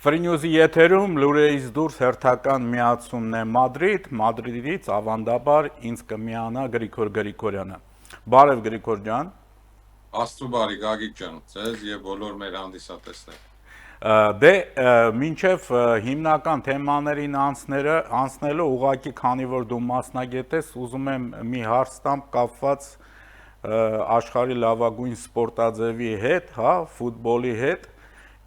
Ֆրինյուզի եթերում լուրերից դուրս հերթական միացումն է Մադրիդից ավանդաբար ինձ կմիանա Գրիգոր Գրիգորյանը։ Բարև Գրիգոր ջան։ Աստծո բարի Գագիկ ջան, ձեզ եւ բոլոր մեր հանդիսատեսներին։ Դե մինչև հիմնական թեմաներին անցնելը ուղղակի քանի որ դու մասնագետ ես, ուզում եմ մի հարց տամ կապված աշխարհի լավագույն սպորտաձևի հետ, հա, ֆուտբոլի հետ,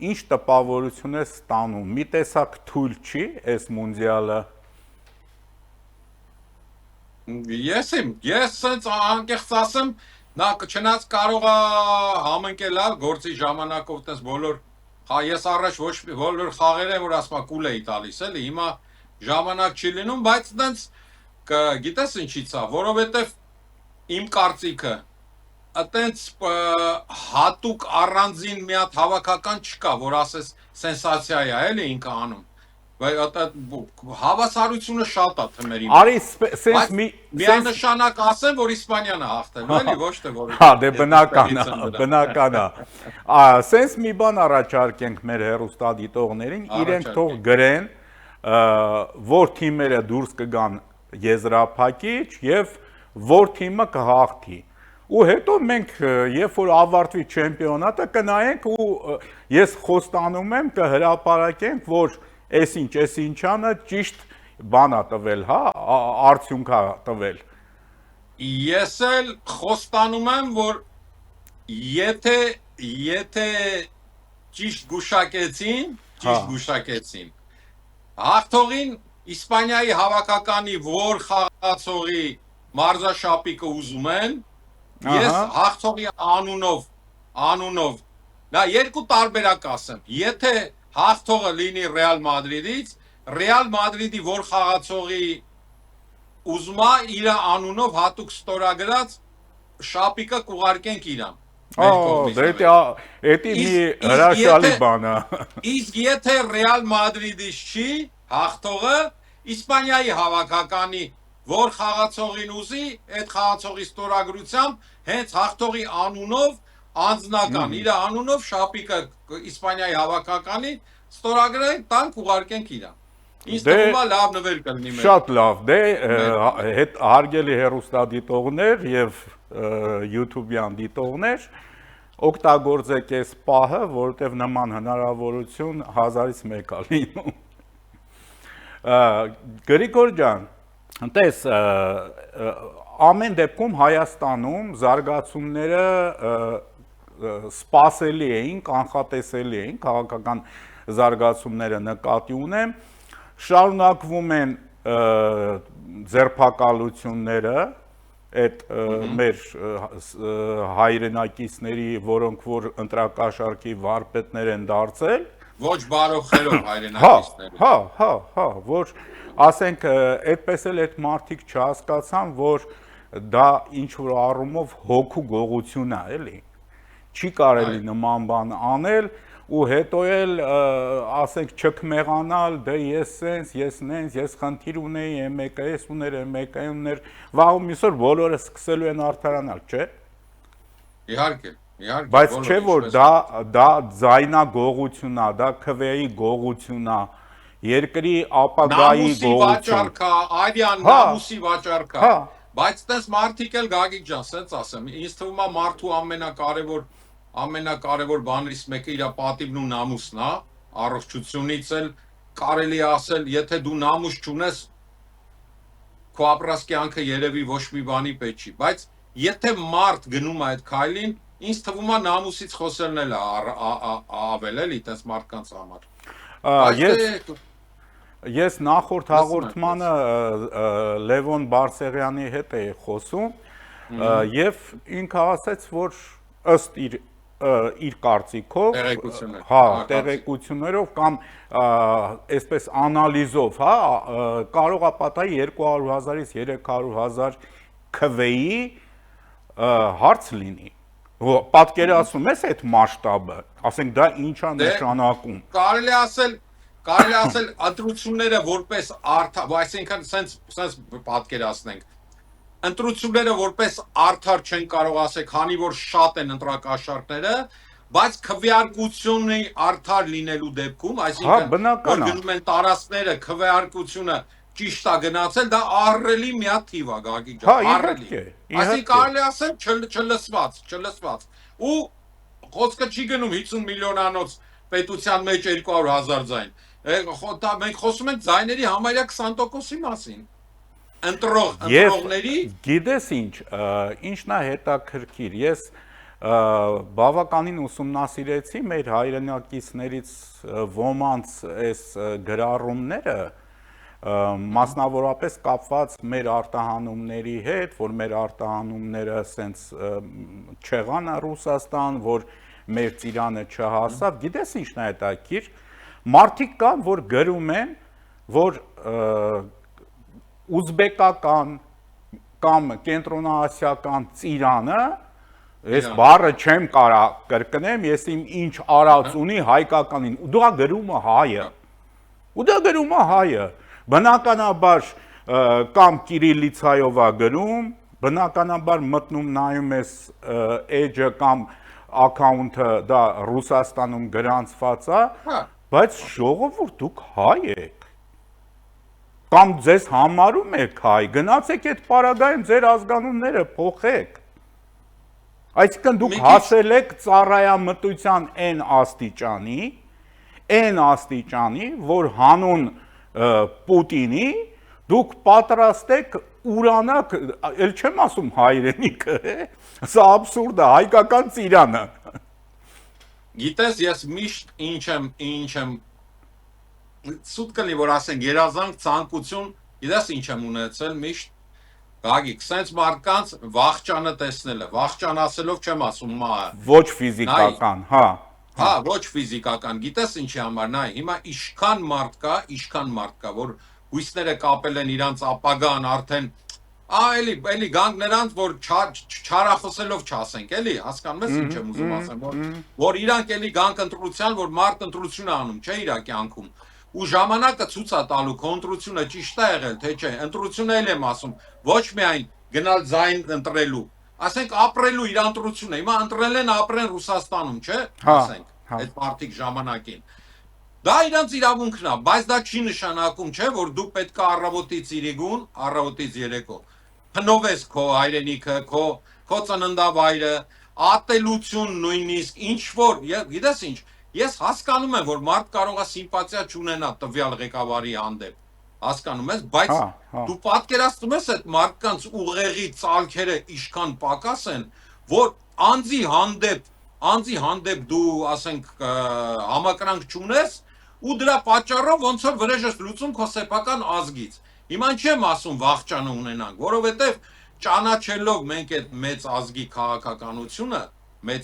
ինչ տպավորություն է ստանում։ Մի տեսակ թույլ չի այս մունդիալը։ Ես sense անկեղծ ասեմ, նա չնայած կարող է համընկելալ գործի ժամանակով տես բոլոր ես առաջ ոչ բոլոր խաղերը որ ասма կուլ էի տալիս էլի, հիմա ժամանակ չի լինում, բայց տենց գիտես ինչի՞ց է, որովհետև իմ կարծիքը այտենց հատուկ առանձին մի հատ հավաքական չկա, որ ասես սենսացիա է, էլի ինքը անում։ Հավասարությունը շատ է թմերի։ Արի sense միանշանակ ասեմ, որ Իսպանիան է հաղթել, էլի ոչ թե որ։ Հա, դե բնական է։ Sense մի բան առաջարկենք մեր հեռուստադիտողներին, իրենք թող գրեն, որ թիմերը դուրս կգան եզրափակիչ եւ որ թիմը կհաղթի։ Ու հետո մենք երբ որ ավարտվի չեմպիոնատը կնայենք ու ես խոստանում եմ կհրապարակենք, որ այսինչանը ճիշտ բան է տվել, հա, արդյունք է տվել։ Ես էլ խոստանում եմ, որ եթե ճիշտ գուշակեցին, հաղթողին Իսպանիայի հավաքականի որ խաղացողի մարզաշապիկը ուզում են, ես հաղթողի անունով, նա երկու տարբերակ ասեմ, եթե հաղթողը լինի Ռեալ Մադրիդից, Ռեալ Մադրիդի որ խաղացողի ուզումա իր անունով հատուկ ստորագրած շապիկը կուղարկենք իրան։ Դա մի հրաշալի բան է։ Իսկ եթե Ռեալ Մադրիդից չի հաղթողը, Իսպանիայի հավաքականի որ խաղացողին ուզի, այդ խաղացողի ստորագրությամբ հենց հաղթողի անունով անձնական, իր անունով շապիկը Իսպանիայի հավաքականի ստորագրենք, տանք ուղարկենք իրան։ Ինձ թվում է լավ նվեր կլինի մեր։ Շատ լավ, դե հարգելի հեռուստադիտողներ եւ YouTube-յան դիտողներ, օգտագործեք այս պահը, որովհետեւ նման հնարավորություն 1000-ից մեկ է լինում։ Գրիգոր ջան, տես ամեն դեպքում Հայաստանում զարգացումները սպասելի էին, կանխատեսելի էին, քաղաքական զարգացումները նկատի ունեմ, շարունակվում են ձերբակալությունները այդ մեր հայրենակիցների, որոնք որ ընտրակաշառքի վարպետներ են դարձել, ոչ բարոխերով հայրենակիցները։ Հա, որ ասենք այդպես էլ այդ մարդիկ չհասկացան, որ դա ինչ որ առումով հոգու գողություն է, էլի։ Չի կարելի նման բան անել ու հետո էլ ասենք չքմեղանալ, դե ես սենց, ես նենց, ես խնդիր ունեի, մեկը ես ուներ, մեկը ուներ, վաղու մյուսօր բոլորը սկսելու են արդարանալ, չէ՞։ Իհարկե։ Բայց չէ որ դա ձայնագողություն է, դա քվեի գողություն է, երկրի ապագայի գողություն։ Նամուսի վաճառք է, բայց տես մարդիկ էլ Գագիկ ջան, սենց ասեմ, ինձ թվում է մարդու ամենակարևոր բաներից մեկը իր պատիվն ու նամուսն է, առողջությունից էլ կարելի ասել, եթե դու նամուս չունես, քո ապրած կյանքը երևի ոչ մի բանի պետք չի, բայց եթե մարդ գնում է այդ քայլին, ինձ թվում է նամուսից խոսելն էլ ավել էլի տես մարդկանց համար։ Ես նախորդ հաղորդմանը Լևոն Բարսեղյանի հետ էի խոսում եւ ինքը ասաց, որ ըստ իր կարծիքով, տեղեկություններով կամ այսպես անալիզով, հա, կարող է պատահի 200,000-ից 300,000 քվեի հարց լինի։ Պատկերացնում ես այդ մասշտաբը, ասենք դա ինչ է նշանակում։ Կարելի ասել ընտրությունները որպես այսինքն սենց պատկերացնենք, ընտրությունները որպես արդար չեն կարող ասել, քանի որ շատ են ընտրակաշառքները, բայց քվեարկությունի արդար լինելու դեպքում, Հա, այսինքն բնական որ է։ գնում են տարածքները քվեարկությունը ճիշտ է գնացել, դա ահռելի մի հատ թիվ է, Գագիկ Հա, ջան, ահռելի։ իհարկե, Այսինքն իհարկե։ կարելի ասել չլսված։ Ու խոսքը չի գնում 50 միլիոնանոց պետության մեջ 200,000 ձայն։ Մենք խոսում ենք ձայների համարյա 20%-ի մասին։ Ընտրողների գիտես ինչն է հետաքրքիր, ես բավականին ուսումնասիրեցի մեր հայրենակիցներից ոմանց այս գրառումները, մասնավորապես կապված մեր արտահանումների հետ, որ մեր արտահանումները սենց չեղան Ռուսաստան, որ մեր ծիրանը չհասավ, գիտես ինչն է հետաքրքիր, մարդիկ կան, որ գրում են, որ ուզբեկական կամ կենտրոնաասիական ծիրանը, ես բառը չեմ կարա կրկնեմ, ես իմ ինչ արած ունի հայկականին, ու դա գրում է հայը, բնականաբար կամ կիրիլիցայով է գրում, բնականաբար մտնում նայում ես էջը կամ ակաունթը դա Ռուսաստանում գրանցված է, բայց ժողովուրդ դուք հայ եք, կամ ձեզ համարում եք հայ, գնացեք այդ պարագայում ձեր ազգանունները փոխեք, այսինքն դուք հասել եք ծառայամտության այն աստիճանի, որ հանուն Պուտինի դուք պատրաստ եք ուրանակ, էլ չեմ ասում հայրենիքը, սա աբսուրդ է, հայկական ծիրանը։ Գիտես, ես միշտ ինչ եմ սուտ կլինի, որ ասենք երազանք ցանկություն, գիտես ինչ եմ ունեցել միշտ Գագիկ, սենց մարդկանց վախճանը տեսնելը, վախճան ասելով չեմ ասում մահը։ Ոչ ֆիզիկական, հա։ Հա, ոչ ֆիզիկական, գիտես ինչի համար, նայ, հիմա իշքան մարդ կա, որ հույսները կապել են իրանց ապագան արդեն, էլի գանք նրանց, որ չարախոսելով չասենք, էլի, հասկանում ես ինչ եմ ուզում ասեմ, որ իրանք էլի գանք ընտրության, որ մարդ ընտրություն է անում, չէ իրա կյանքում, ու ժամանակը ցույց է տալու, քո ընտրությունը ճիշտ է եղել, թե չէ, ընտրությունը էլ եմ ասում, ոչ միայն գնալ ձայն ընտրելու, ասենք ապրելու իր ընտրությունը, հիմա ընտրել են ապրեն Ռուսաստանում, չէ, ասենք, այդ մարդիկ ժամանակին, դա իրանց իրավունքն է, բայց դա չի նշանակում, չէ, որ դու պետք է առավոտից իրիգուն, առավոտից երեկո, փնովես քո հայրենիքը, քո ծննդավայրը, ատելություն նույնիսկ, ինչ որ, գիտես ինչ, ես հասկանում եմ, որ մարդ կարող է սիմպաթիա չունենա տվյալ ղեկավարի հանդեպ, հասկանում ես, բայց դու պատկերացնում ես այդ մարդկանց ուղեղի ծալքերը ինչքան պակաս են, որ անձի հանդեպ դու, ասենք, համակրանք չունես, ու դրա պատճառով ոնց որ վրեժ ես լուծում քո սեփական ազգից։ Հիմա չեմ ասում վախճանը ունենանք, որովհետև ճանաչելով մենք այդ մեծ ազգի քաղաքականությունը, մեծ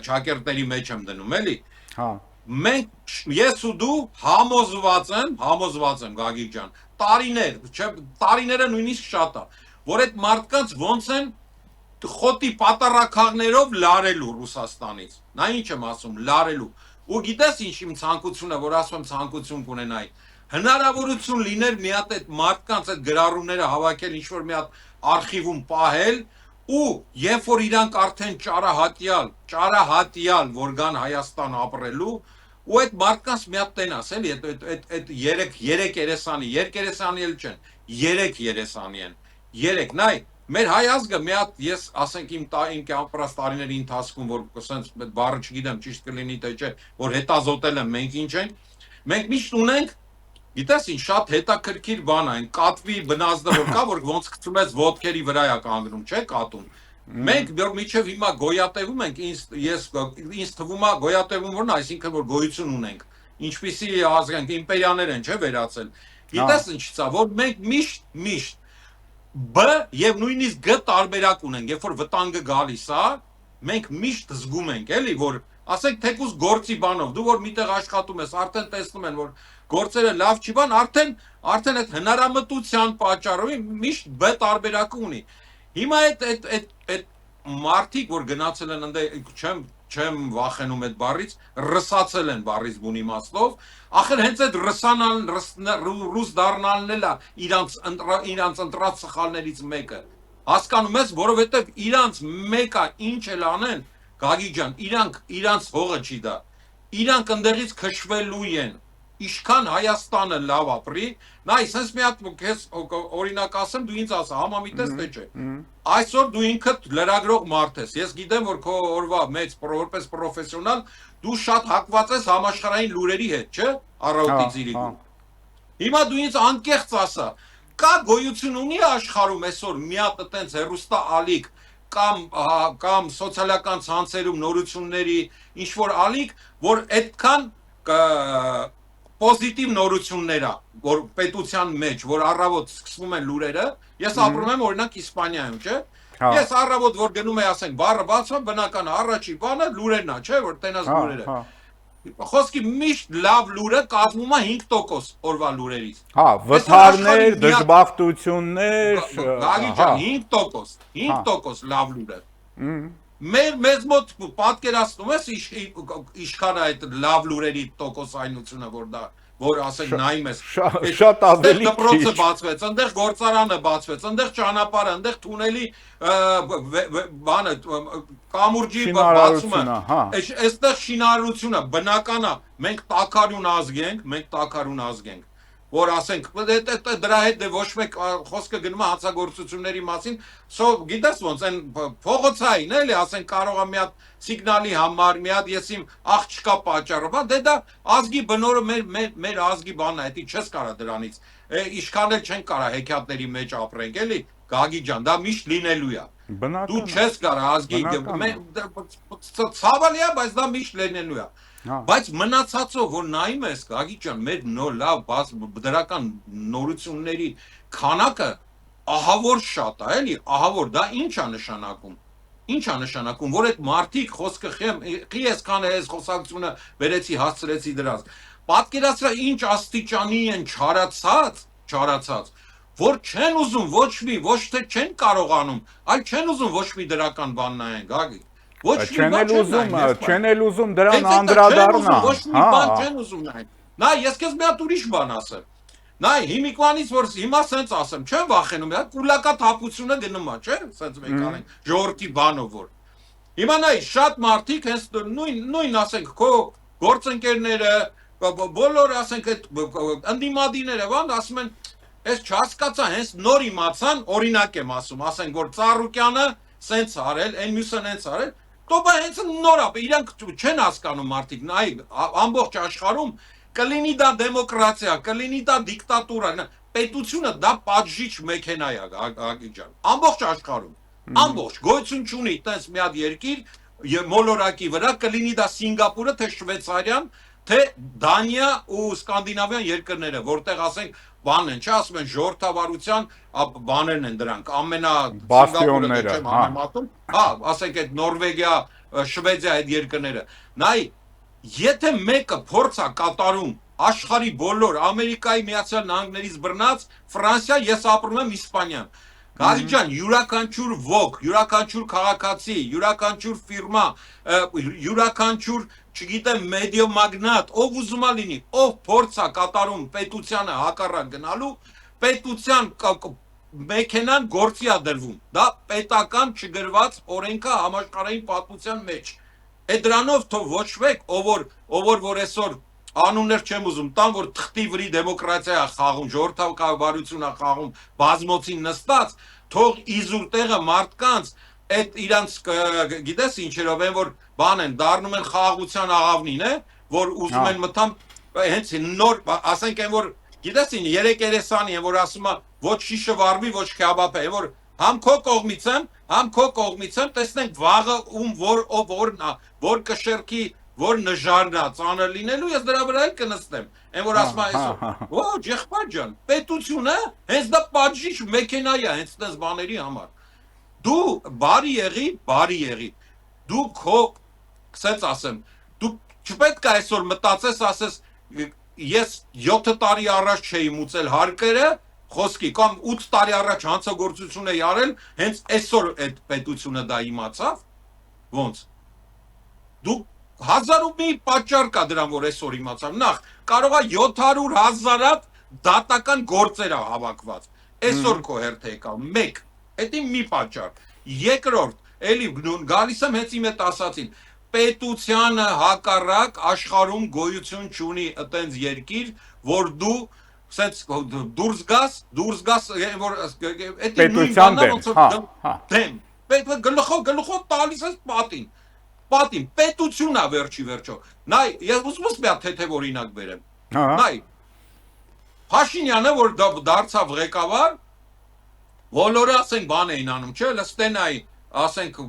ճակերտների մեջ եմ դնում, էլի։ Մենք ես ու դու համոզված եմ Գագիկ ջան, տարիները նույնիսկ շատ է, որ այդ մարդկանց ոնց են խոտի պատառաքաղներով լարելու Ռուսաստանից։ Նա ինչ եմ ասում, լարելու։ Ու գիտես ինչ իմ ցանկությունը, որ ասում եմ ցանկություն կունենայի։ Հնարավորություն լիներ մի հատ այդ մարդկանց այդ գրառումները հավաքել ինչ-որ մի հատ արխիվում պահել ու երբ որ իրանք արդեն ճարահատյալ որ գան Հայաստան ապրելու ու այդ մարդկանց մի հատ տենաս էլի այդ երեք երեսանի էլ չեն, երեք երեսանի են, երեք, նայ, մեր հայ ազգը մի հատ ես ասենք իմ կյանքրած տարիների ընթացքում որ ասենց այդ բառը չգիտեմ ճիշտ կլինի թե չէ, որ հետազոտել եմ մենք ինչ ենք, մենք միշտ ունենք գիտես ինչ շատ հետաքրքիր բան է, այն կատվի բնազդը որ կա, որ ոնց գցում ես ոտքերի վրա է կանգնում, չէ՞ կատուն։ Մենք որ միջև հիմա գոյատևում ենք, ինձ թվում է գոյատևում որն, այսինքն որ գոյություն ունենք։ Ինչպիսի ազգանք իմպերիաներ են, չէ՞ վերածել։ Գիտես ինչից է, որ մենք միշտ B եւ նույնիսկ G տարբերակ ունենք, երբ որ վտանգը գալիս է, մենք միշտ զգում ենք, էլի, որ ասենք թեկուզ գործի բանով, դու որ միտեղ աշխատում ես, արդեն տեսնում են, որ գործերը լավ չի բան, արդեն այդ հնարամտության պատճառով միշտ B տարբերակը ունի։ Հիմա այդ մարդիկ, որ գնացել են ընդ չեմ վախենում այդ բառից, ռսացել են բառից բուն իմաստով, ախր հենց այդ ռուս դառնալն էլ է իրանց ընտրած սխալներից մեկը։ Հասկանում ես, որովհետև իրանց մեկը ինչ էլ անեն, Գագի ջան, իրանց հողը չի դա։ Իրանք ընդեղից քշվելու են։ Իշքան Հայաստանը լավ ապրի, նայ, sense մի հատ քեզ օրինակ ասեմ, դու ինձ ասա, համամիտ ես թե չէ։ Այսօր դու ինքդ լրագրող մարդ ես։ Ես գիտեմ, որ քո օրվա մեծ որպես պրոֆեսիոնալ դու շատ հակված ես համաշխարհային լուրերի հետ, չէ՞, առավոտի ծիրիկում։ Հիմա դու ինձ անկեղծ ասա, կա գոյություն ունի աշխարհում այսօր մի հատ այտենց հերոստա ալիք կամ սոցիալական ցանցերում նորությունների ինչ որ ալիք, որ այդքան պոզիտիվ նորություններ է, որ պետության մեջ, որ առավոտ սկսվում են լուրերը, ես ապրում եմ օրինակ Իսպանիայում, չէ՞։ Ես առավոտ որ գնում եմ, ասենք, բառը բացվում, բնական է, առաջի բանը լուրերն է, չէ՞, որ տենաս լուրերը։ Խոսքի միշտ լավ լուրը կազմում է 5% օրվա լուրերից։ Հա, վթարներ, դժբախտություններ, Գագի ջան, 5% լավ լուրը։ Մեզ մոտ պատկերացնում ես ինչքան է այդ լավ լուրերի տոկոսայնությունը, որ ասենք նայում ես։ Շատ ավելի դպրոցը բացվեց, այնտեղ գործարանը բացվեց, այնտեղ ճանապարհը, այնտեղ թունելի բանը կամուրջի բացումը, այստեղ շինարարությունը բնական է, մենք տաքարյուն ազգ ենք, որ ասենք դրա հետ ոչ մեկ խոսքը գնում է հանցագործությունների մասին, գիտես ոնց այն փողոցային էլի, ասենք կարող է մի հատ սիգնալի համար, մի հատ ես իմ աղջկա պատճառով, դե դա ազգի բնորը մեր ազգի բանն է, դա չես կարա դրանից, ինչքան էլ չեն կարա հեքիաթների մեջ ապրենք, էլի, Գագի ջան, դա միշտ լինելու է։ Դու չես կարա ազգի ցավալի է, բայց դա միշտ լինելու է։ Բայց մնացածով որ նայում ես, Գագի ջան, մեր նոր լավ դրական նորությունների քանակը ահավոր շատ է, էլի, ահավոր, դա ինչ է նշանակում։ Ինչ է նշանակում, որ այդ մարդիկ խոսքը խի այսքան է այս խոսակցությունը վերեցի հասցրեցի դրանց։ Պատկերացրա ինչ աստիճանի են չարացած, որ չեն ուզում ոչ թե չեն կարողանում, այլ չեն ուզում ոչ մի դրական բան նայեն, Գագի։ Չեն էլ ուզում դրան անդրադառնա։ Ոչ մի բան չեն ուզում նայեն։ Նայ, ես քեզ մի հատ ուրիշ բան ասեմ։ Նայ, հիմիկվանից որ հիմա սենց ասեմ, չեմ վախենում, կուլակաթափությունը գնում է, չէ՞, սենց մենք անենք, ժողովրդի բանով որ։ Հիմա նայ, շատ մարդիկ հենց նույն ասենք, քո գործընկերները, բոլոր ասենք այդ ընդդիմադիրները, բան ասում են, ես չհասկացա, հենց նոր իմացան, օրինակ եմ ասում, ասենք որ Ծառուկյանը սենց արել, այն մյուսը հենց արել, տոպա հենց նոր է, իրանք չեն հասկանում մարդիկ, նայ, ամբողջ աշխարհում կլինի դա դեմոկրատիա, կլինի դա դիկտատուրա, պետությունը դա պատժիչ մեքենա է, Գագի ջան, ամբողջ աշխարհում, ամբողջ, գոյություն չունի, տես մի հատ երկիր մոլորակի վրա կլինի դա Սինգապուրը, թե Շվեյցարիան, թե Դանիա ու սկանդինավյան երկրները, որտեղ ասենք բան են, չէ, ասում են ժողովրդավարության բաներն են դրանք, բաստիոնները, հա, ասենք այդ Նորվեգիա, Շվեդիա այդ երկրները, նայ, եթե մեկը փորձ է կատարում աշխարհի բոլոր Ամերիկայի Միացյալ Նահանգներից բռնած Ֆրանսիա, ես ապրում եմ Իսպանիայում։ Գագի ջան, յուրաքանչյուր ոգ, յուրաքանչյուր քաղաքացի, յուրաքանչյուր ֆիրմա, յուրաքանչյուր, չգիտեմ, մեդիա մագնատ, ով ուզում է լինի, ով փորձ է կատարում պետությանը հակառակ գնալու, պետության մեքենան գործի է դրվում։ Դա պետական չգրված օրենքա համաշխարհային պատմության մեջ։ Այդ դրանով թող ոչ մեկ, ով որ այսօր անուններ չեմ ուզում, տան որ թղթի վրի դեմոկրատիա է խաղում, ժողովրդավարություն է խաղում, բազմոցին նստած, թող իզուր տեղը մարդկանց այդ իրանց գիտես ինչերով են որ բան են դառնում են խաղաղության աղավնին, որ ուզում են մտամ հենց նոր, ասենք են որ գիտես ինչ երեկերեսանի են որ ասում է ոչ շիշը վառվի, ոչ քյաբաբը, որ համ քո կողմից եմ, տեսնենք վաղը ում որ կշերքի որ նժարնա ծանր լինելու, ես դրա վրա էլ կնստեմ, են որ ասում այսօր, ոչ եղբայր ջան, պետությունը հենց դա պատժիչ մեքենա է, հենց դες բաների համար, դու բարի եղի, դու քո, ասենց ասեմ, դու չպետք է այսօր մտածես, ասես, ես 7 տարի առաջ չէի մուծել հարկերը, խոսքի, կամ 8 տարի առաջ հանցագործություն էի արել, հենց այսօր այդ պետությունը դա իմացավ, ոնց, դու 1001 պատճառ կա դրան, որ այսօր իմացավ, նախ, կարող է 700,000 դատական գործեր է հավաքված, այսօր քո հերթը եկավ, մեկ, էդի մի պատճառ, երկրորդ, էլի գալիս եմ հենց իմ հետ ասացին, պետությանը հակառակ աշխարհում գոյություն չունի այտենց երկիր, որ դու սենց դուրս գաս, որ էդի նույն բանն ոնց որ դեմ, գլխով տալիս ես պատին, պետությունն է վերջի վերջո, նայ, ես ուզում եմ մի հատ թեթև օրինակ բերեմ, նայ, Փաշինյանը, որ դարձավ ղեկավար, բոլորը ասենք բան էին անում, չէ, լստենայի, ասենք,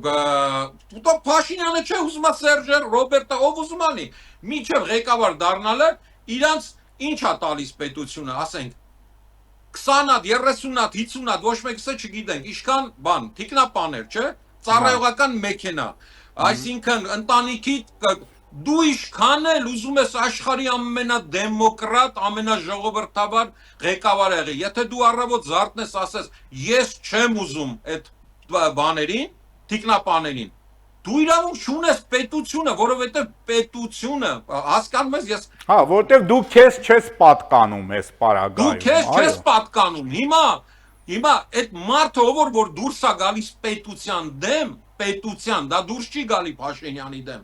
Փաշինյանը չէ, ուզում է Սերժեր, Ռոբերտը, ով ուզում անի, մինչև ղեկավար դառնալը, իրանց ինչ է տալիս պետությունը, ասենք, 20 հատ, 30 հատ, 50 հատ, ոչ մեկը չգիտենք, իշքան բան, թիկնապաներ, չէ, ծառայողական մեքենա, այսինքն ընտանիքի դու իշքան էլ ուզում ես աշխարհի ամենադեմոկրատ, ամենաժողովրդավար ղեկավարը եղի, եթե դու առավոտ զարթնես ասես, ես չեմ ուզում այդ բաներին, թիկնապաներին, դու իրավունք չունես պետությունը, որովհետև պետությունը, հասկանում ես, ես Հա, որովհետև դու քեզ չես պատկանում այս պարագայում։ Դու քեզ չես պատկանում։ Հիմա այդ մարդը որ դուրս է գալիս պետության դեմ, պետության, դա դուրս չի գալի Փաշինյանի դեմ։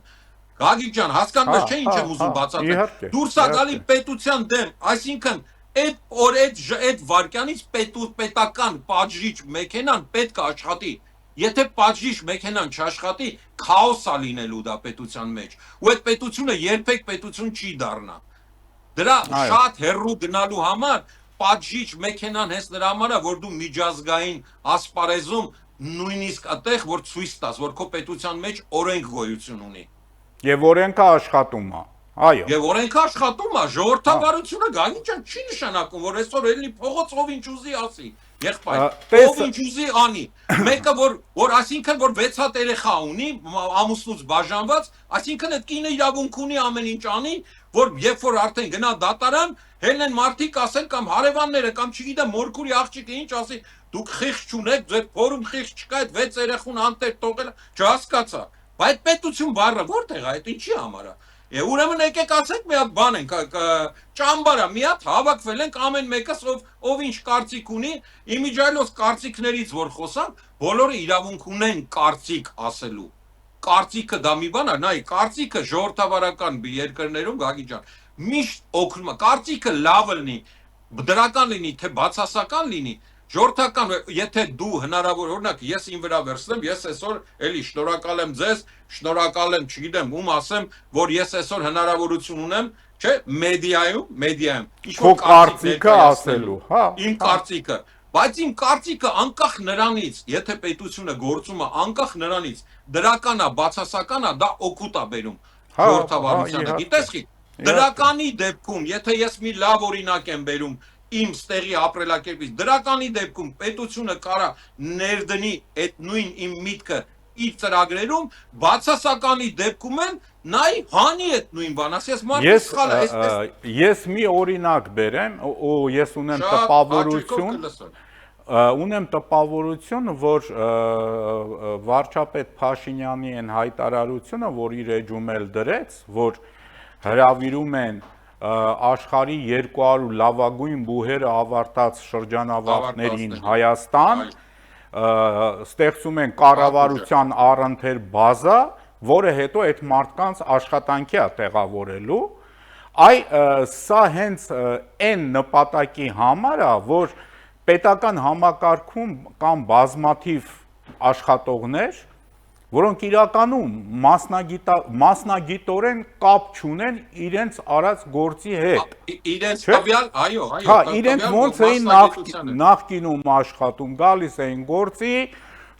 Գագիկ ջան, հասկանում ես չէ ինչ եմ ուզում բացատրել։ Դուրս է գալի պետության դեմ, այսինքն այդ վարքյանից պետական պատժիչ մեքենան պետք է աշխատի։ Եթե պատժիչ մեքենան չաշխատի, քաոս է լինելու դա պետության մեջ։ Ու այդ պետությունը երբեք պետություն չի դառնա։ Դրա շատ հեռու գնալու համար պատժիչ մեքենան հենց նրա համար է, որ դու միջազգային ասպարեզում նույնիսկ այդտեղ որ ցույց տաս, որ քո պետության մեջ օրենք գոյություն ունի։ Եվ օրենքը աշխատում է։ Այո։ Եվ օրենքը աշխատում է, ժողովրդավարությունը գանիչան չի նշանակում, որ այսօր էլի փողոց ով ինչ ուզի ասի։ Եղբայր, ով ինչ ուզի անի։ Մեկը որ այսինքն որ 6 հատ երեխա ունի, ամուսնուց բաժանված, այսինքն այդ կինը իրավունք ունի ամեն ինչ անի, որ երբ որ արդեն գնա դատարան, հելն են մարդիկ ասեն կամ հարևանները կամ չգիտեմ մորքուրի աղջիկը ինչ ասի, դուք խիղճ չունեք, ձեր փորում խիղճ չկա, այդ 6 երեխուն անտեր թողել, չհասկացա։ Բայց պետություն բառը որտեղ է, այդ ինչի համար է։ Ուրեմն եկեք ասենք մի հատ բան ենք, ճամբարա մի հատ հավաքվել ենք ամեն մեկս ով ինչ կարծիք ունի, իմիջիայլոց կարծիքներից որ խոսանք, բոլորը իրավունք ունեն կարծիք ասելու։ Կարծիքը դա մի բան է, նայ, կարծիքը ժողովրդավարական երկրներում Գագիկ ջան, միշտ օգնում է, կարծիքը լավ լինի, դրական լինի, թե բացասական լինի, ժողովրդական, եթե դու հնարավոր օրինակ ես իմ վրա վերցնեմ, ես այսօր էլի շնորհակալ եմ ձեզ, շնորհակալ եմ, չգիտեմ, ում ասեմ, որ ես այսօր հնարավորություն ունեմ, չէ, մեդիայում, քո կարծիքը ասելու, հա, իմ կարծիքը, բայց իմ կարծիքը անկախ նրանից, եթե պետությունը գործում է անկախ նրանից, դրական է, բացասական է, դա օգուտ է բերում ժողովրդավարությանը, գիտես խի, դրականի դեպքում, եթե ես մի լավ օրինակ եմ բերում իմ ստեղի ապրելակերպից, դրականի դեպքում պետությունը կարա ներդնի այդ նույն իմ միտքը իր ծրագրերում, բացասականի դեպքում են նայ հանի այդ նույն բան, ասես մարդը սխալ է, այսպես։ Ես մի օրինակ բերեմ, ու ես ունեմ տպավորություն, որ վարչապետ Փաշինյանի են հայտարարությունը, որ իր էջում էլ դրեց, որ հրավիրում են աշխարհի 200 լավագույն բուհերը ավարտած շրջանավարտներին Հայաստան, ստեղծում են կառավարության առընթեր բազա, որը հետո այդ մարդկանց աշխատանքի է տեղավորելու, սա հենց այն նպատակի համար է, որ պետական համակարգում կան բազմաթիվ աշխատողներ, որոնք իրականում մասնագիտորեն կապ չունեն իրենց արած գործի հետ։ Իրենց տվյալ, այո, հա, իրենք ոնց էին նախկինում աշխատում, գալիս էին գործի,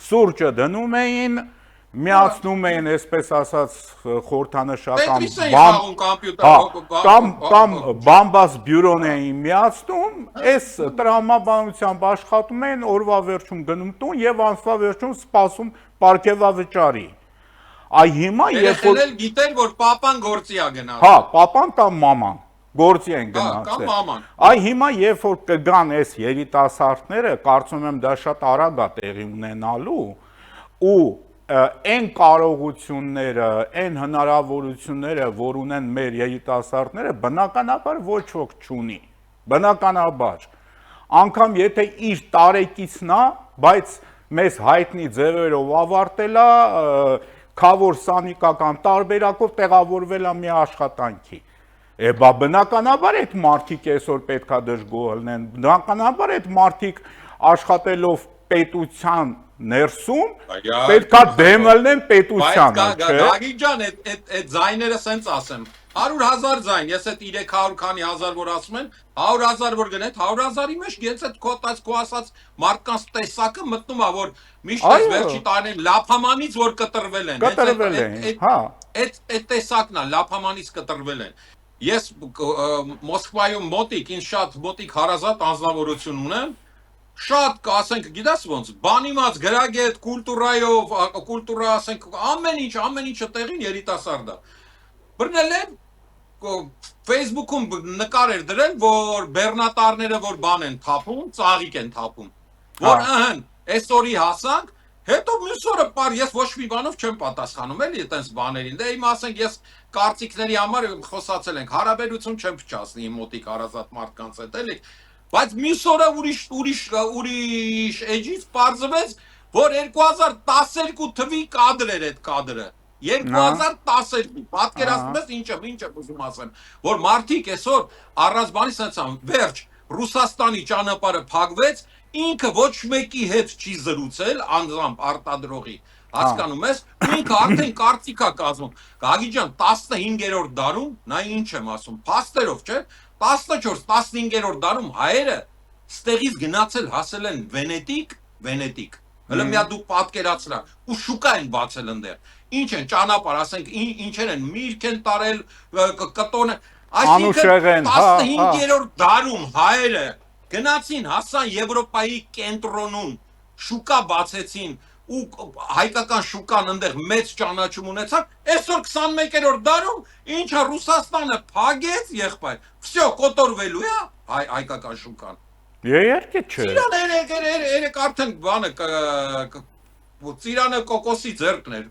սուրճը դնում էին, միացնում էին, այսպես ասած, խորհրդանշական կամ բամբաս բյուրոն էին միացնում, այս տրամաբանությամբ աշխատում էին, օրվա վերջում գնում տուն եւ ամսվա վերջում սպասում պարգևավճարի։ Այ հիմա երբ գիտեն, որ պապան գործի է գնացել։ Հա, պապան կամ մաման գործի են գնացել։ Կամ մաման։ Այ հիմա երբ որ կգան այս երիտասարդները, կարծում եմ դա շատ արագ է տեղի ունենալու ու այն կարողությունները, այն հնարավորությունները, որ ունեն մեր երիտասարդները, բնականաբար ոչ ոք չունի, բնականաբար, անգամ եթե իր տարեկիցն է, բայց մեզ հայտնի ձևերով ավարտել է, քավոր սանիկական տարբերակով տեղավորվել է մի աշխատանքի։ Բա բնականաբար այդ մարդիկ այսօր պետքա դժգոհ լինեն, բնականաբար այդ մարդիկ աշխատելով պետության ներսում պետքա դեմ լինեն պետությանը, չէ՞։ Գագիկ ջան, այդ ձայները սենց ասեմ, 100,000 ձայն, ես այդ 300 քանի հազար որ ասում են, 100,000 որ գնეთ, 100,000-ի մեջ գենց այդ քո ասած մարդկանց տեսակը մտնում է, որ միշտ այս վերջի տարին լափամանից որ կտրվել են, հա։ Այդ տեսակն է, լափամանից կտրվել են։ Ես Մոսկվայում մոտիկ, ինձ շատ մոտիկ հարազատ անձնավորություն ունեմ, շատ ասենք, գիտես ոնց, բանիմաց գրագետ, կուլտուրայով, կուլտուրա ասենք, ամեն ինչը տեղին երիտասարդ է։ Բռնել են Facebook-ում նկար էր դրել, որ բեռնատարները որ բան են թափում, ծաղիկ են թափում։ Որ ըհն, այսօրի հասանք, հետո մյուս օրը պար ես ոչ մի բանով չեմ պատասխանում էլի այտենց բաներին։ Դե իմ ասենք ես կարծիքների համար խոսացել ենք, հարաբերություն չեմ փչացնի իմ մոտիկ հարազատ մարդկանց հետ էլի։ Բայց մյուս օրը ուրիշ էջից պարզվեց, որ 2012 թվի կադր էր այդ կադրը։ 2012, պատկերացնում ես ինչ եմ ուզում ասեմ, որ մարդիկ այսօր առանց բանի սենց ան, վերջ, Ռուսաստանի ճանապարհը փակվեց, ինքը ոչ մեկի հետ չի զրուցել, անձամբ արտադրողի, հասկանում ես, ինքը արդեն կարծիք է կազմում։ Գագիկ ջան, 15-րդ դարում, նա ինչ եմ ասում, փաստերով, չէ՞, 14-15-րդ դարում հայերը ստեղից գնացել հասել են Վենետիկ, հələ միա դուք պատկերացրա, ու շուկա են բացել ընդեր։ Ինչ են ճանապարհ, ասենք, ինչեր են, միրգ են տարել, կտոն, այսինքն 15-րդ դարում հայերը գնացին, հասան Եվրոպայի կենտրոնում, շուկա բացեցին ու հայկական շուկան ընդեղ մեծ ճանաչում ունեցավ, այսօր 21-րդ դարում ինչա Ռուսաստանը փագեց եղբայր, վсё, կոտորվելու է հայկական շուկան։ Իհարկե չէ։ Ծիրանը երեք արդեն բանը ծիրանը կոկոսի ձեռքն էր։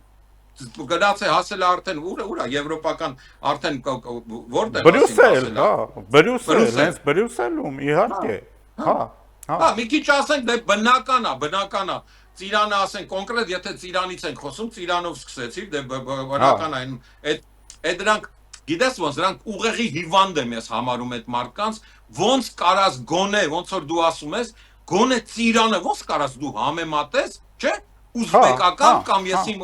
Գնաց է հասել արդեն ուր է եվրոպական արդեն որտեղ Բրյուսել, հա, Բրյուսել, հենց Բրյուսելում, իհարկե։ Հա, մի քիչ ասենք, դե բնական է։ Ծիրանը ասենք կոնկրետ, եթե ծիրանից ենք խոսում, ծիրանով սկսեցիր, դե բնական է, այդ դրանք, գիտես ոնց, դրանք ուղեղի հիվանդ եմ ես համարում այդ մարդկանց, ոնց կարաս գոնե, ոնց որ դու ասում ես, գոնե ծիրանը, ոնց կարաս դու համեմատես, չէ, ուզբեկական կամ ես իմ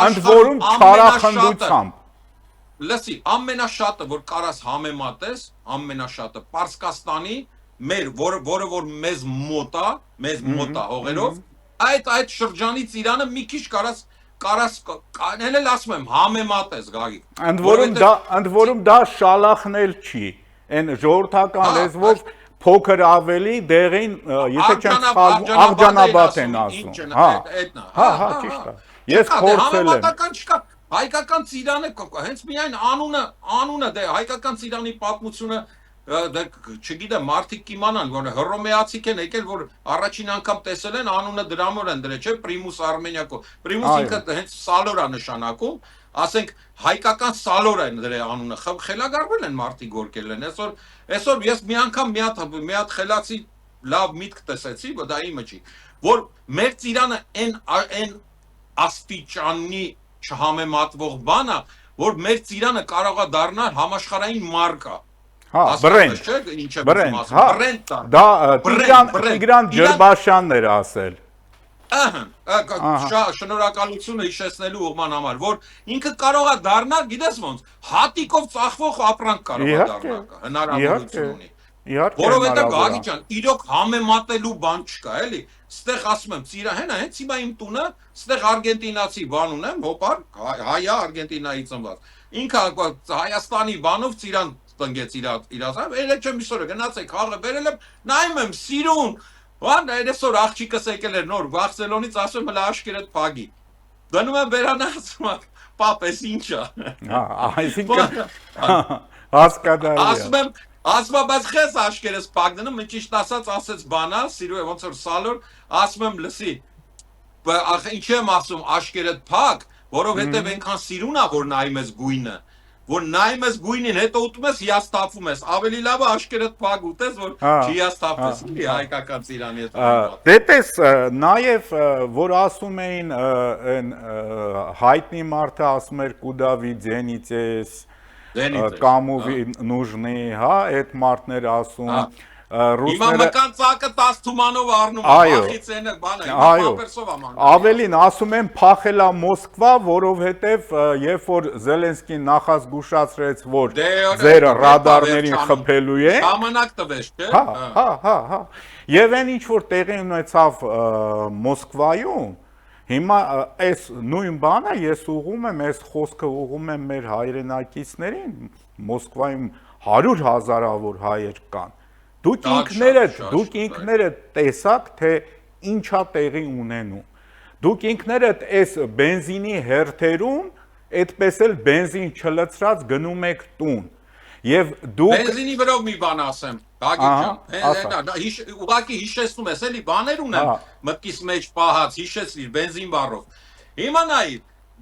ընդ որում չարախնդությամբ։ Լսի, ամենաշատը, որ կարաս համեմատես, ամենաշատը Պարսկաստանի մեր, որը որ մեզ մոտ է հողերով, այդ շրջանի ծիրանը մի քիչ կարաս էլ ասում եմ համեմատես Գագիկ։ Ընդ որում դա շալախն էլ չի, այն ժողովրդական լեզվով փոքր ավելի դեղին, եթե չեմ սխալվում, աղջանաբատ են ասում։ Հա, ճիշտ է։ Ես փորձել եմ։ Համեմատական չկա։ Հայկական ծիրանը հենց միայն անունը դե հայկական ծիրանի պատմությունը չգիտեմ մարդիկ կիմանան որ հռոմեացիք են եկել որ առաջին անգամ տեսել են անունը դրամոր են դրել չէ Պրիմուս Արմենիակո Պրիմուս ինքը հենց Սալորա նշանակում ասենք հայկական Սալորա են դրել անունը խելագարվել են մարդիկ գործել են այսօր ես մի անգամ մի հատ խելացի լավ միտք տեսեցի բայց դա իմը չի որ մեր ծիրանը այն աստիճանի չհամեմատվող բան է որ մեր ծիրանը կարող է դառնալ համաշխարհային մարկա Brent, դա Տիգրան Ջրբաշյանն էր ասել։ Շնորհակալությունը հիշեցնելու ուղղման համար, որ ինքը կարող է դառնալ, գիտես ոնց, հատիկով ծախվող ապրանք կարող է դառնալ, հնարավորություն ունի։ Որովհետև Գագիկ ջան, իրոք համեմատելու բան չկա, էլի։ Ստեղ ասում եմ, ծիրանը, հենց հիմա իմ տունը, ստեղ արգենտինացի բան ունեմ, հոպար, հայա Արգենտինայի ծնված։ Ինքը Հայաստանի բանով ծիրան տնգեց իրազավ, էլ չեմ իսորը գնացեք հաղը բերել եմ, նայում եմ սիրուն, բան այսօր աղջիկս եկել էր նոր Բարսելոնից ասում եմ հլա աշկերդ փագի։ Դնում եմ բերանը ասում եմ, պապ էս ինչա։ Այսինքն հասկացա։ Ասում եմ, բայց խես աշկերս փակ դնում, ճիշտ ասած ասեց բանա, սիրու է ոնց որ Սալոր, ասում եմ լսի, ինչ եմ ասում աշկերդ փակ, որովհետև այնքան սիրուն է որ նայում ես գույնը։ որ նայում ես գույնին, հետո ուտում ես, հիասթափվում ես։ Ավելի լավ է աշկերտ փակ ուտես, որ չհիասթափես, էլի հայկական ծիրանի հետ։ Դեպես նաև որ ասում էին այն հայտնի մարդը ասում էր կուդավի ձենիցես կամու նուժնի, հա, այդ մարդներ ասում Հիմա մկան ծակը 10 թումանով առնում ախից են բանը, հիմա պապերսով աման։ Ավելին ասում են փախելա Մոսկվա, որովհետև երբ որ Զելենսկին նախազգուշացրեց, որ ձեր ռադարներին խփելու է, ժամանակ տվեց, չէ՞։ Հա։ Եվ այն ինչ որ տեղի ունեցավ Մոսկվայում, հիմա այս նույն բանը ես ուղում եմ, այս խոսքը ուղում եմ մեր հայրենակիցներին, Մոսկվայում 100,000-ավոր հայեր կան։ Դուք ինքներդ տեսաք, թե ինչա տեղի ունենում։ Դուք ինքներդ այս բենզինի հերթերում, այդպես էլ բենզին չլցրած գնում եք տուն։ Եվ դուք բենզինի վրով մի բան ասեմ, Գագիկ ջան, ուղղակի հիշեցնում ես, էլի բաներ ունեմ մտքիս մեջ պահած, հիշեցրիր բենզին բառով։ Հիմա նայ,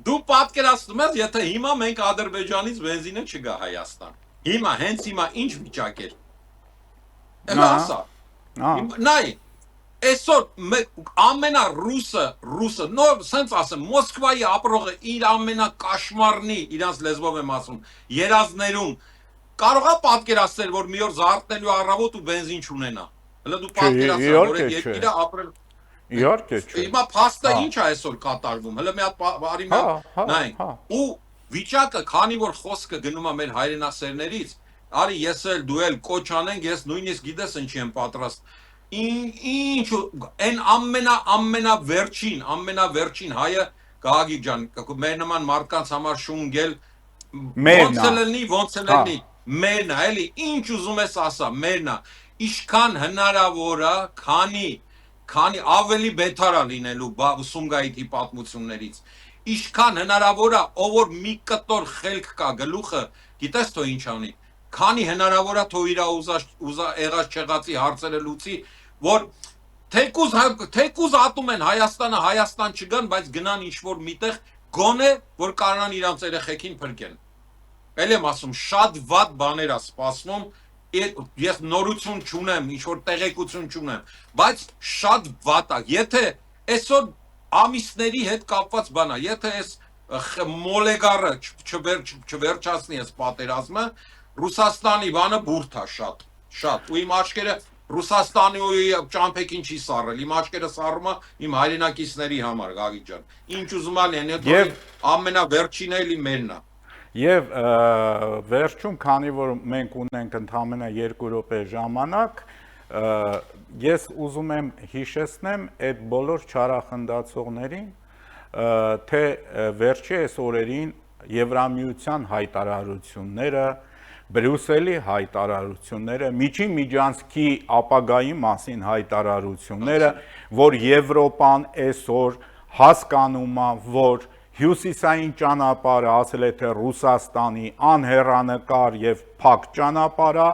դու պատկերացնում ես, եթե հիմա մենք Ադրբեջանից բենզինը չգա Հայաստան։ Հիմա հենց հիմա ինչ վիճակ էր։ Ասա։ Նայ, այսօր ամենա ռուսը, նոր սենց ասեմ, Մոսկվայի ապրողը իր ամենակաշմարնի, իրանց լեզվով եմ ասում, երազներում կարող է պատկերացնել, որ մի օր զարթնելու առավոտ ու բենզին չունենա։ Հələ դու պատկերացրու, որ այդ երկիրը ապրել։ Իհարկե չէ։ Հիմա փաստը ինչ է այսօր կատարվում։ Հələ մի հատ արի մի նայ։ Ու վիճակը, քանի որ խոսքը գնում է մեր հայրենասերներից, արի ես էլ դու էլ կոչ անենք, ես նույնիսկ գիտես ինչի եմ պատրաստ։ Ինչ այն ամենավերջին հայը Գագիկ ջան, մեր նման մարդկանց համար շունգել ոնց է լինի, մերնա, էլի ինչ ուզում ես ասա, մերնա, ինչքան հնարավոր է, քանի ավելի բետարա լինելու Սումգայիթի պատմություններից, ինչքան հնարավոր է, ով որ մի կտոր խելք կա գլուխը, գիտես թո ինչ անի, քանի հնարավոր է թո իր եղած չեղածի հարցերը լուծի, որ թեկուզ ատում են Հայաստան չգան, բայց գնան ինչ-որ միտեղ գոնե, որ կարանան իրանց երեխեքին փրկեն։ Էլ եմ ասում, շատ վատ բաներ է սպասվում, ես նորություն չունեմ, ինչ-որ տեղեկություն չունեմ, բայց շատ վատ է, եթե այսօր ամիսների հետ կապված բան է, եթե այս մոլեգարը չվերջացնի այս պատերազմը, Ռուսաստանի բանը բուրդ է շատ, ու իմ աչքերը Ռուսաստանի ու ճամփեքին չի սառել, իմ աչքերը սառում է իմ հայրենակիցների համար, Գագիկ ջան, ինչ ուզում ալ են, ամենավերջինը էլի մերն է։ Եվ վերջում, քանի որ մենք ունենք ընդամենը 2 րոպե ժամանակ, ես ուզում եմ հիշեցնեմ այդ բոլոր չարախնդացողներին, թե վերջի այս օրերին Եվրամիության հայտարարությունները, Բրյուսելի հայտարարությունները, Միջին Միջանցքի ապագայի մասին հայտարարությունները, որ Եվրոպան այսօր հասկանում է, որ հյուսիսային ճանապարհը, ասել է թե Ռուսաստանի անհեռանկար եւ փակ ճանապարհ է,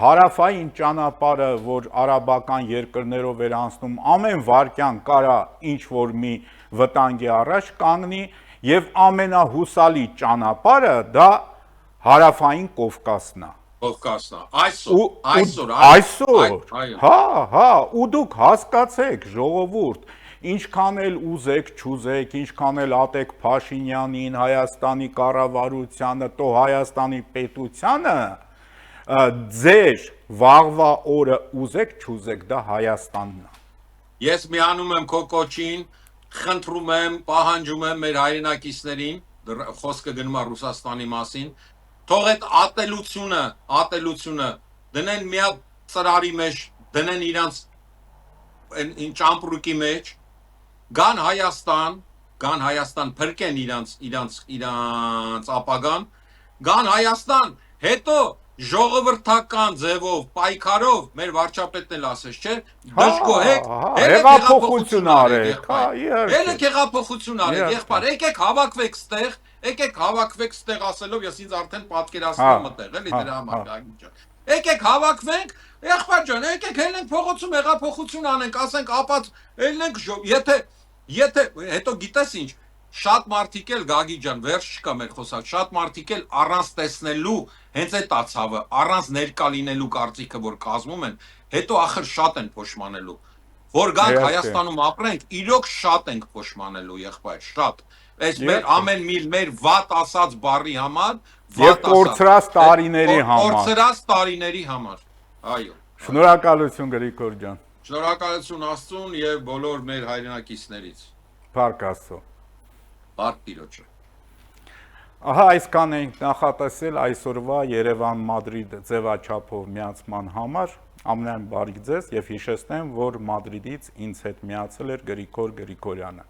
հարավային ճանապարհը, որ արաբական երկրներով էր անցնում, ամեն վարքյան կարա ինչ որ մի վտանգի առաջ կանգնի եւ ամենահուսալի ճանապարհը դա հարավային Կովկասն է։ Այսօր, հա, ու դուք հասկացեք, ժողովուրդ, ինչքան էլ ուզեք, չուզեք, ինչքան էլ ատեք Փաշինյանին, Հայաստանի կառավարությանը, то Հայաստանի պետությանը, ձեր վաղվա օրը ուզեք, չուզեք, դա Հայաստանն է։ Ես միանում եմ քո կոչին, խնդրում եմ, պահանջում եմ մեր հայրենակիցներին, խոսքը գնում է Ռուսաստանի մասին, թող այդ ատելությունը դնեն մի հատ ծրարի մեջ, դնեն իրանց ճամպրուկի մեջ, գան Հայաստան, փրկեն իրանց ապագան, գան Հայաստան, հետո ժողովրդական ձևով, պայքարով, մեր վարչապետն էլ ասեց, չէ, դժգոհեք, հեղափոխություն արեք, հեղափոխություն արեք, եղբայր, եկեք հավաքվեք ստեղ ասելով, ես ինձ արդեն պատկերացնում եմ այդտեղ, էլի դրա համար, Գագիկ ջան, եկեք հավաքվենք, եղբայր ջան, եկեք ելնենք փողոցում հեղափոխություն անենք, ասենք ապած, ելնենք, եթե հետո գիտես ինչ, շատ մարդիկ էլ Գագի ջան, վերջ չկա մեր խոսակ, շատ մարդիկ էլ առանց տեսնելու հենց այդ ացավը, առանց ներկա լինելու կարծիքը, որ կազմում են, հետո ախր շատ են փոշմանելու։ Որ գանք Հայաստանում ապրենք, իրոք շատ ենք փոշմանելու, եղբայր, շատ։ Այս մեր ամեն մեր վատ ասած բառի համար, եւ կորցրած տարիների համար։ Կորցրած տարիների համար։ Այո։ Շնորհակալություն Գրիգոր ջան։ Շնորհակալություն Աստծուն եւ բոլոր մեր հայրենակիցներից։ Փառք Աստծո։ Բարդ Տիրոջը։ Ահա այսքան ենք նախատեսել այսօրվա Երևան-Մադրիդ ձևաչափով միացման համար։ Ամենայն բարիք ձեզ եւ հիշեցնեմ, որ Մադրիդից ինձ հետ միացել էր Գրիգոր Գրիգորյանը։